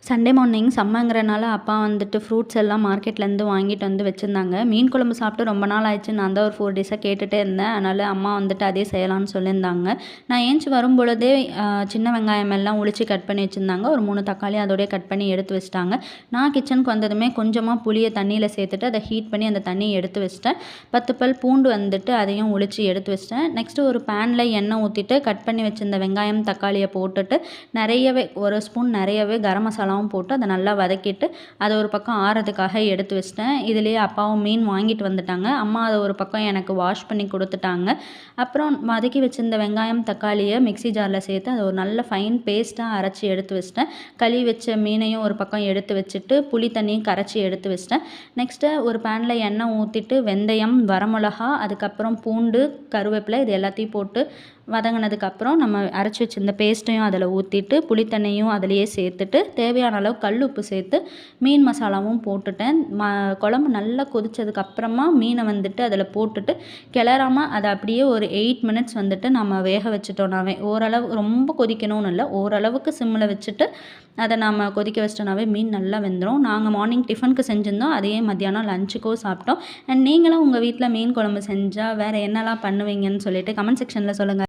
Sunday morning செம்மங்கிறனால அப்பா வந்துட்டு fruits எல்லாம் மார்க்கெட்லேருந்து வாங்கிட்டு வந்து வச்சுருந்தாங்க. மீன் குழம்பு சாப்பிட்டு ரொம்ப நாள் ஆயிடுச்சு. நான் தான் ஒரு 4 டேஸாக கேட்டுகிட்டே இருந்தேன். அதனால் அம்மா வந்துட்டு அதே செய்யலாம்னு சொல்லியிருந்தாங்க. நான் ஏந்திச்சு வரும்பொழுதே சின்ன வெங்காயம் எல்லாம் உளிச்சு கட் பண்ணி வச்சுருந்தாங்க. ஒரு 3 தக்காளி அதோடய கட் பண்ணி எடுத்து வச்சுட்டாங்க. நான் கிச்சனுக்கு வந்ததுமே கொஞ்சமாக புளியை தண்ணியில் சேர்த்துட்டு அதை ஹீட் பண்ணி அந்த தண்ணியை எடுத்து வச்சுட்டேன். 10 பல் பூண்டு வந்துட்டு அதையும் உளிச்சு எடுத்து வச்சிட்டேன். நெக்ஸ்ட்டு ஒரு பேனில் எண்ணெய் ஊற்றிட்டு கட் பண்ணி வச்சுருந்த வெங்காயம் தக்காளியை போட்டுட்டு நிறையவே 1 ஸ்பூன் நிறையவே கரம் மசாலாவும் போட்டு அதை நல்லா வதக்கிட்டு அதை ஒரு பக்கம் ஆறதுக்காக எடுத்து வச்சிட்டேன். இதுலேயே அப்பாவும் மீன் வாங்கிட்டு வந்துட்டாங்க. அம்மா அதை ஒரு பக்கம் எனக்கு வாஷ் பண்ணி கொடுத்துட்டாங்க. அப்புறம் வதக்கி வச்சிருந்த வெங்காயம் தக்காளியை மிக்ஸி ஜாரில் சேர்த்து அதை ஒரு நல்ல ஃபைன் பேஸ்ட்டாக அரைச்சி எடுத்து வச்சிட்டேன். கழுவி வச்ச மீனையும் ஒரு பக்கம் எடுத்து வச்சுட்டு புளி தண்ணியும் கரைச்சி எடுத்து வச்சிட்டேன். நெக்ஸ்ட்டு ஒரு பேனில் எண்ணெய் ஊற்றிட்டு வெந்தயம், வரமிளகா, அதுக்கப்புறம் பூண்டு, கருவேப்பிலை இது எல்லாத்தையும் போட்டு வதங்கினதுக்கப்புறம் நம்ம அரைச்சி வச்சிருந்த பேஸ்ட்டையும் அதில் ஊற்றிட்டு புளித்தண்ணியும் அதிலேயே சேர்த்துட்டு தேவையான அளவு கல் உப்பு சேர்த்து மீன் மசாலாவும் போட்டுட்டேன். குழம்பு நல்லா கொதிச்சதுக்கப்புறமா மீனை வந்துட்டு அதில் போட்டுட்டு கிளறாமல் அதை அப்படியே ஒரு 8 மினிட்ஸ் வந்துட்டு நம்ம வேக வச்சுட்டோன்னாவே ஓரளவு ரொம்ப கொதிக்கணும்னு இல்லை, ஓரளவுக்கு சிம்மில் வச்சுட்டு அதை நம்ம கொதிக்க வச்சிட்டோன்னாவே மீன் நல்லா வெந்துடும். நாங்கள் மார்னிங் டிஃபனுக்கு செஞ்சுருந்தோம், அதையே மத்தியானம் லஞ்சுக்கோ சாப்பிட்டோம். அண்ட் நீங்களும் உங்கள் வீட்டில் மீன் குழம்பு செஞ்சால் வேறு என்னெல்லாம் பண்ணுவீங்கன்னு சொல்லிட்டு கமெண்ட் செக்ஷனில் சொல்லுங்கள்.